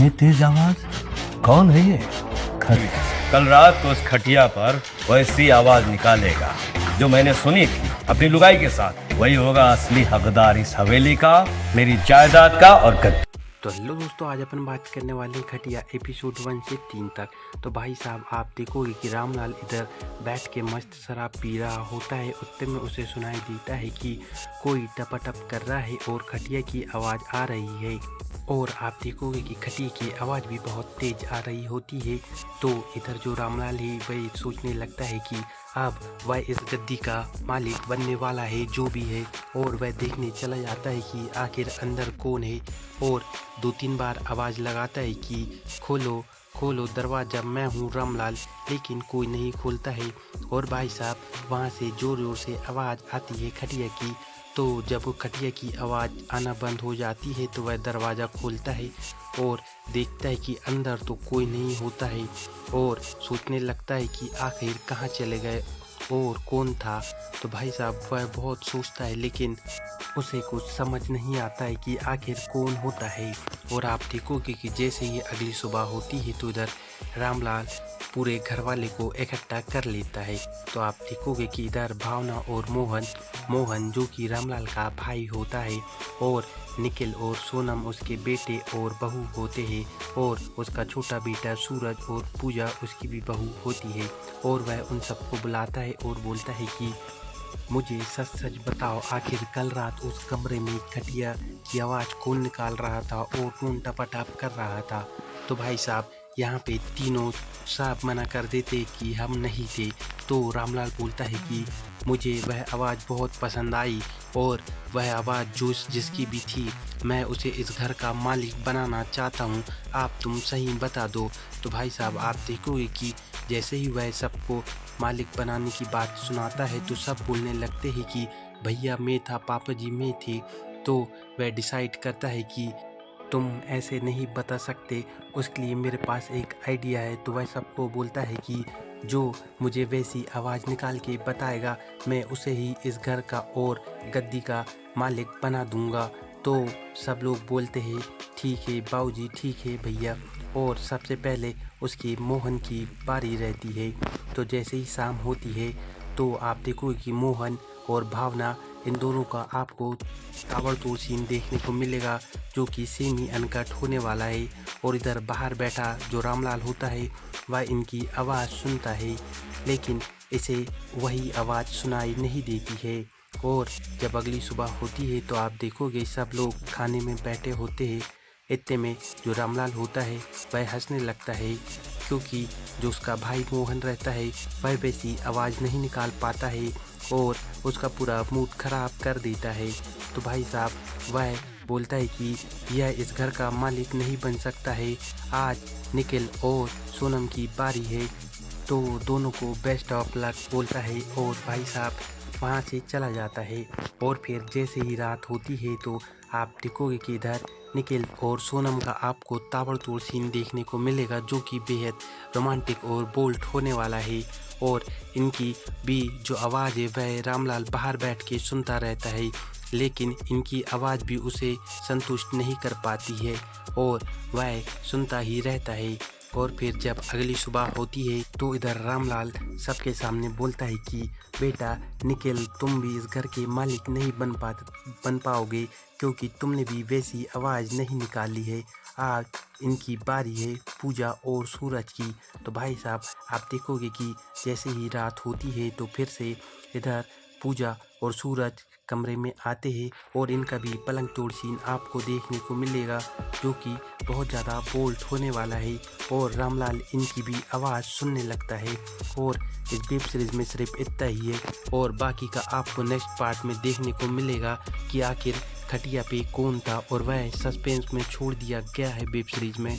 ये तेज आवाज कौन है ये? कल रात को उस खटिया पर वैसी आवाज निकालेगा जो मैंने सुनी थी अपनी लुगाई के साथ, वही होगा असली हकदार इस हवेली का, मेरी जायदाद का और गद्दी। तो हेलो दोस्तों, आज अपन बात करने वाले हैं खटिया एपिसोड 1 से 3 तक। तो भाई साहब, आप देखोगे कि रामलाल इधर बैठ के मस्त शराब पी रहा होता है। उतने में उसे सुनाई देता है कि कोई टपाटप कर रहा है और खटिया की आवाज़ आ रही है। और आप देखोगे कि खटिया की आवाज़ भी बहुत तेज आ रही होती है। तो इधर जो रामलाल है वह सोचने लगता है कि अब वह इस गद्दी का मालिक बनने वाला है जो भी है, और वह देखने चला जाता है कि आखिर अंदर कौन है। और 2-3 बार आवाज़ लगाता है कि खोलो खोलो दरवाज़ा, मैं हूँ रामलाल, लेकिन कोई नहीं खोलता है। और भाई साहब, वहाँ से ज़ोर ज़ोर से आवाज़ आती है खटिया की। तो जब वो खटिया की आवाज़ आना बंद हो जाती है तो वह दरवाज़ा खोलता है और देखता है कि अंदर तो कोई नहीं होता है, और सोचने लगता है कि आखिर कहाँ चले गए और कौन था। तो भाई साहब, वह बहुत सोचता है, लेकिन उसे कुछ समझ नहीं आता है कि आखिर कौन होता है। और आप देखोगे कि जैसे ही अगली सुबह होती है तो इधर रामलाल पूरे घर वाले को इकट्ठा कर लेता है। तो आप देखोगे कि इधर भावना और मोहन जो कि रामलाल का भाई होता है, और निखिल और सोनम उसके बेटे और बहू होते हैं, और उसका छोटा बेटा सूरज और पूजा उसकी भी बहू होती है। और वह उन सबको बुलाता है और बोलता है कि मुझे सच सच बताओ, आखिर कल रात उस कमरे में खटिया की आवाज़ कौन निकाल रहा था और कौन टपाटप कर रहा था। तो भाई साहब, यहाँ पे तीनों साफ मना कर देते कि हम नहीं थे। तो रामलाल बोलता है कि मुझे वह आवाज़ बहुत पसंद आई, और वह आवाज़ जो जिसकी भी थी, मैं उसे इस घर का मालिक बनाना चाहता हूँ, आप तुम सही बता दो। तो भाई साहब, आप देखोगे कि जैसे ही वह सबको मालिक बनाने की बात सुनाता है तो सब बोलने लगते हैं कि भैया मैं था, पापा जी मैं थे। तो वह डिसाइड करता है कि तुम ऐसे नहीं बता सकते, उसके लिए मेरे पास एक आइडिया है। तो वह सबको बोलता है कि जो मुझे वैसी आवाज़ निकाल के बताएगा, मैं उसे ही इस घर का और गद्दी का मालिक बना दूंगा। तो सब लोग बोलते हैं ठीक है बाबूजी, ठीक है भैया। और सबसे पहले उसकी मोहन की बारी रहती है। तो जैसे ही शाम होती है तो आप देखोगे कि मोहन और भावना, इन दोनों का आपको ताबड़तोड़ सीन देखने को मिलेगा जो कि सेमी अनकट होने वाला है। और इधर बाहर बैठा जो रामलाल होता है वह इनकी आवाज़ सुनता है, लेकिन इसे वही आवाज़ सुनाई नहीं देती है। और जब अगली सुबह होती है तो आप देखोगे सब लोग खाने में बैठे होते हैं। इतने में जो रामलाल होता है वह हंसने लगता है, क्योंकि जो उसका भाई मोहन रहता है वह वैसी आवाज़ नहीं निकाल पाता है और उसका पूरा मूड खराब कर देता है। तो भाई साहब, वह बोलता है कि यह इस घर का मालिक नहीं बन सकता है, आज निखिल और सोनम की बारी है। तो दोनों को बेस्ट ऑफ लक बोलता है और भाई साहब वहाँ से चला जाता है। और फिर जैसे ही रात होती है तो आप देखोगे कि इधर निखिल और सोनम का आपको ताबड़तोड़ सीन देखने को मिलेगा जो कि बेहद रोमांटिक और बोल्ड होने वाला है। और इनकी भी जो आवाज़ है वह रामलाल बाहर बैठ के सुनता रहता है, लेकिन इनकी आवाज़ भी उसे संतुष्ट नहीं कर पाती है और वह सुनता ही रहता है। और फिर जब अगली सुबह होती है तो इधर रामलाल सबके सामने बोलता है कि बेटा निखिल, तुम भी इस घर के मालिक नहीं बन पाओगे, क्योंकि तुमने भी वैसी आवाज़ नहीं निकाली है। आज इनकी बारी है पूजा और सूरज की। तो भाई साहब, आप देखोगे कि जैसे ही रात होती है तो फिर से इधर पूजा और सूरज कमरे में आते हैं और इनका भी पलंग तोड़ सीन आपको देखने को मिलेगा जो कि बहुत ज़्यादा बोल्ड होने वाला है। और रामलाल इनकी भी आवाज़ सुनने लगता है। और इस वेब सीरीज़ में सिर्फ इतना ही है, और बाकी का आपको नेक्स्ट पार्ट में देखने को मिलेगा कि आखिर खटिया पे कौन था, और वह सस्पेंस में छोड़ दिया गया है वेब सीरीज़ में।